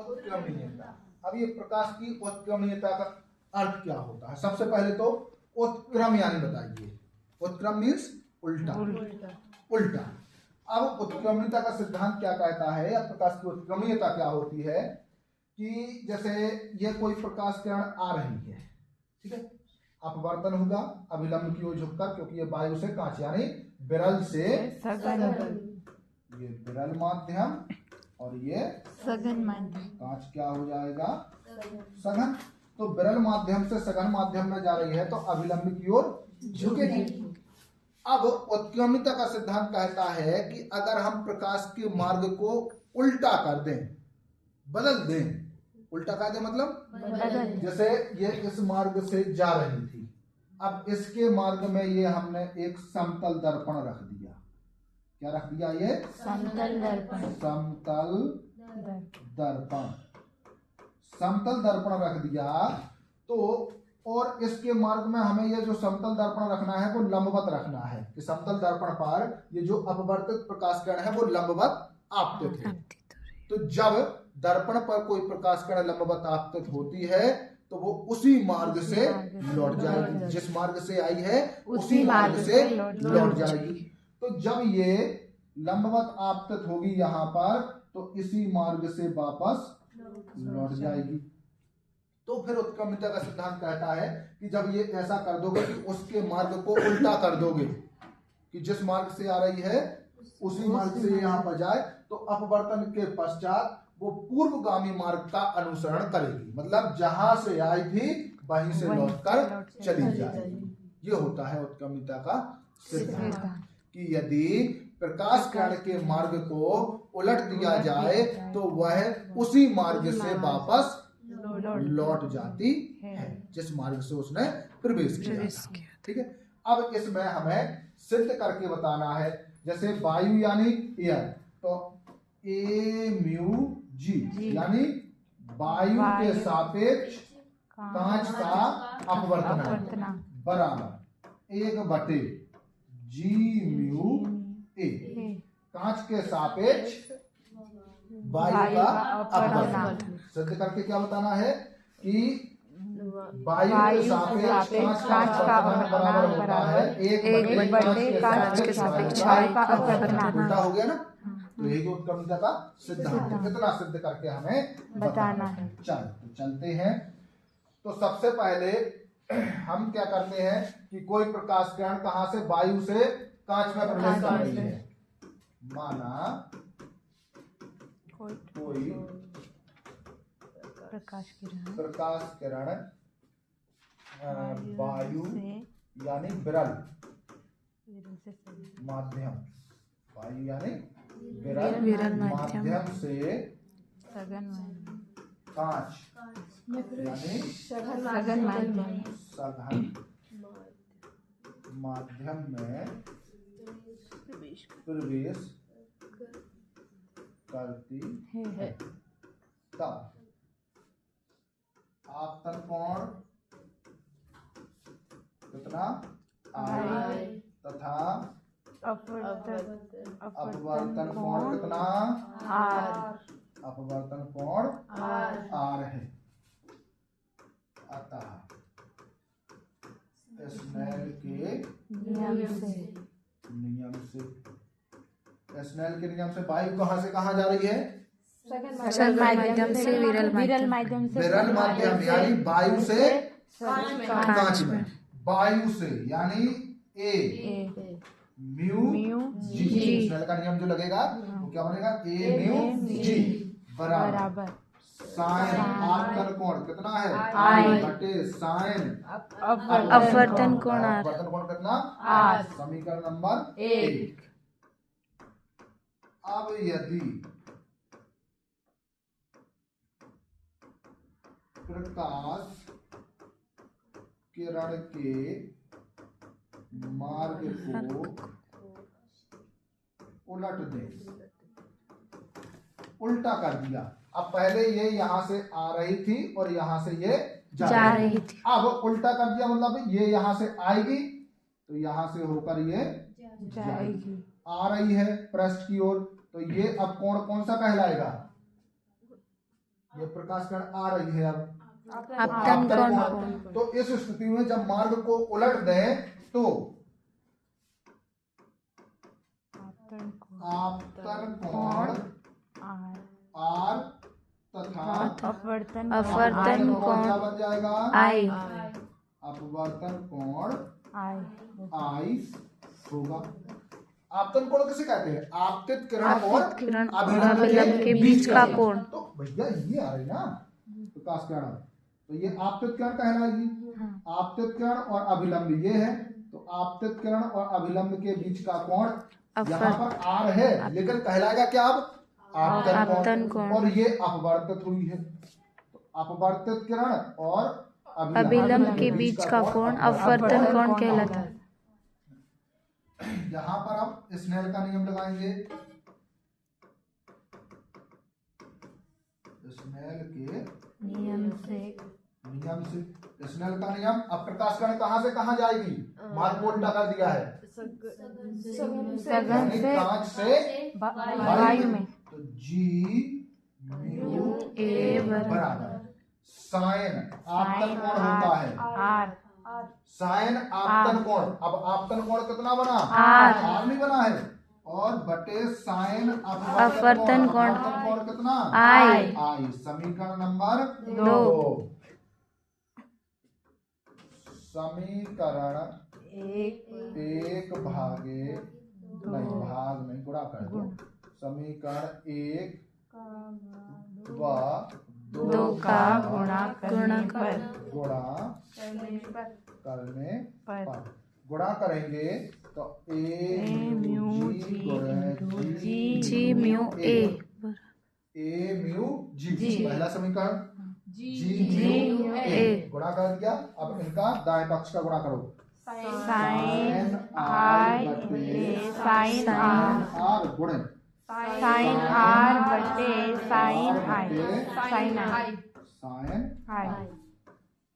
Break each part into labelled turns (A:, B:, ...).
A: उत्क्रमणीयता। अब ये प्रकाश की उत्क्रमणीयता का अर्थ क्या होता है? सबसे पहले तो उत्क्रम यानी बताइए। उत्क्रम मीन्स उल्टा, उल्टा। अब उत्क्रमणीयता का सिद्धांत क्या कहता है या प्रकाश की उत्क्रमणीयता क्या होती है कि जैसे ये कोई प्रकाश किरण आ रही है, ठीक है, अपवर्तन होगा अभिलंब की ओर झुककर, क्योंकि ये वायु से कांच यानी विरल से सघन, ये विरल माध्यम और ये सघन माध्यम, कांच क्या हो जाएगा? सघन। तो विरल माध्यम से सघन माध्यम में जा रही है तो अभिलंब की ओर झुकेगी। अब उत्क्रमणीयता का सिद्धांत कहता है कि अगर हम प्रकाश के मार्ग को उल्टा कर दें, बदल दें, उल्टा कर दें मतलब जैसे ये इस मार्ग से जा रही थी, अब इसके मार्ग में ये हमने एक समतल दर्पण रख दिया। क्या रख दिया? ये समतल दर्पण, समतल दर्पण, समतल दर्पण रख दिया। तो और इसके मार्ग में हमें ये जो समतल दर्पण रखना है वो लंबवत रखना है कि समतल दर्पण पर ये जो अपवर्तित प्रकाश किरण है वो लंबवत आपतित है। तो जब दर्पण पर कोई प्रकाश किरण लंबवत आपतित होती है तो वो उसी मार्ग से लौट जाएगी, जिस मार्ग से आई है उसी मार्ग से लौट जाएगी। तो जब ये लंबवत आपतित होगी यहाँ पर तो इसी मार्ग से वापस लौट जाएगी। तो फिर उत्क्रमणीयता का सिद्धांत कहता है कि जब ये ऐसा कर दोगे कि उसके मार्ग को उल्टा कर दोगे कि जिस मार्ग से आ रही है उसी मार्ग से यहाँ पर जाए, तो अपवर्तन के पश्चात वो पूर्वगामी मार्ग का अनुसरण करेगी, मतलब जहां से आई थी वहीं से लौटकर चली जाएगी। ये होता है उत्क्रमणीयता का सिद्धांत कि यदि प्रकाश किरण के मार्ग को उलट दिया जाए तो वह उसी मार्ग से वापस लौट जाती है जिस मार्ग से उसने प्रवेश किया था। ठीक है, अब इसमें हमें सिद्ध करके बताना है। जैसे वायु यानी एयर, तो ए म्यू जी यानी वायु के सापेक्ष कांच का अपवर्तनांक बराबर 1/जी म्यू ए, कांच के सापेक्ष वायु का अपवर्तनांक। सिद्ध करके क्या बताना है कि वायु के सापेक्ष कांच का अपवर्तनांक बराबर होता है 1/कांच के सापेक्ष वायु का अपवर्तनांक। उल्टा हो गया ना? तो यही तो उत्क्रमणीयता का सिद्धांत है। कितना सिद्ध करके हमें बताना है। चलते हैं। तो सबसे पहले हम क्या करते हैं कि कोई प्रकाश किरण कहां से? वायु से कांच में प्रवेश कर रही है। माना कोई प्रकाश किरण वायु यानी विरल माध्यम, वायु यानी विरल माध्यम से कांच यानी सघन माध्यम में प्रवेश करती है, तब आपतन कोण कितना I तथा अपवर्तन कोण कितना R, अपवर्तन कोण R है। अतः स्नेल के नियम से स्नेल के नियम से वायु कहां से कहां जा रही है? माध्यम से विरल माध्यम यानी वायु से कांच में, वायु से यानी ए म्यू जी। स्नेल का नियम जो लगेगा वो क्या बनेगा? ए म्यू जी बराबर साइन आपतन कोण कितना है? I बटे साइन अपवर्तन कोण R। अपवर्तन कोण कितना? R। समीकरण नंबर 1। अब यदि प्रकाश किरण के मार्ग को उलट दे, उल्टा कर दिया। अब पहले ये यहाँ से आ रही थी और यहाँ से ये जा रही थी। अब उल्टा कर दिया मतलब ये यहाँ से आएगी तो यहाँ से होकर ये जाएगी। आ रही है पृष्ठ की ओर, तो ये अब कोण कौन सा कहलाएगा? ये प्रकाश किरण आ रही है अब
B: आपतन कोण
A: तो इस स्थिति में जब मार्ग को उलट दें तो आपतन कोण आर तथा
B: अपवर्तन कोण
A: क्या बन जाएगा
B: आई
A: अपवर्तन कोण आई होगा। आपतन कोण किसे कहते हैं? आपतित किरण और
B: किरण और
A: अभिलंब
B: अभिलंब के बीच का कोण।
A: तो भैया ये आ रही ना प्रकाश किरण, तो ये आपतित किरण कहलाएगी। आपतित किरण और अभिलंब ये है, तो आपतित किरण और अभिलंब के बीच का कोण यहाँ पर आर है, लेकिन कहलाएगा क्या अब? आपतन कोण। और ये अपवर्तित हुई है, तो अपवर्तित किरण और
B: अभिलंब के बीच का कोण अपवर्तन कोण कहलाता है।
A: यहाँ पर अब स्नेल का नियम लगाएंगे। स्नेल के
B: नियम से
A: स्नेल का नियम। अब प्रकाश किरण कहाँ से कहाँ जाएगी? मार्ग को उल्टा कर दिया है,
B: सघन से
A: कांच से
B: वायु में।
A: तो जी म्यू
B: ए
A: बराबर साइन आपतन कोण होता है
B: आर
A: साइन आपतन कोण। अब आपतन कोण कितना बना?
B: आर
A: नहीं बना है, और बटे साइन
B: अपवर्तन कोण
A: कितना?
B: आई।
A: समीकरण नंबर
B: 2।
A: समीकरण एक भागे भाग नहीं गुणा कर दो। समीकरण 1 व 2 का गुणा करने पर गुणा करेंगे तो ए mu
B: G mu A
A: mu G पहला समीकरण जी म्यू ए गुणा कर दिया। अब इनका दाएं पक्ष का गुणा करो।
B: साइन आई साइन
A: आर गुणे
B: साइन आर बटे साइन आई साइन आई
A: साइन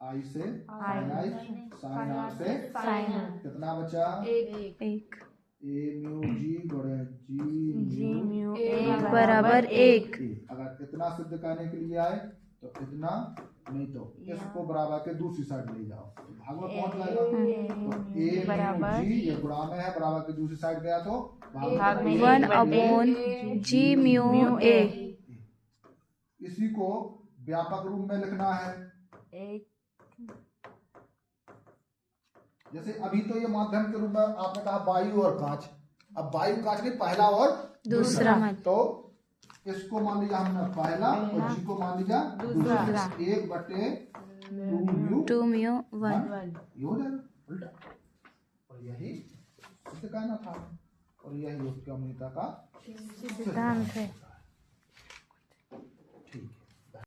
A: आई से साइन आई साइन आर से
B: साइन
A: कितना बचा?
B: एक
A: ए म्यू जी गुणे
B: जी म्यू ए बराबर 1।
A: अगर इतना सिद्ध करने के लिए आए तो इतना, नहीं तो इसको बराबर के दूसरी साइड ले जाओ तो भाग में पहुंच जाएगा। तो ए बराबर जी ये गुणा में है, बराबर के दूसरी साइड गया तो भाग में
B: 1/जी म्यू ए।
A: इसी को व्यापक रूप में लिखना है। जैसे अभी तो ये माध्यम के रूप में आपने कहा वायु और कांच, अब वायु कांच नहीं पहला और
B: दूसरा,
A: तो इसको मान लिया हमने पहला और जी को मान लिया दूसरा। 1/2 म्यू 1 ये हो जाएगा उल्टा। और यही सिद्ध करना था, और यही उत्क्रमणीयता का
B: सिद्धांत है।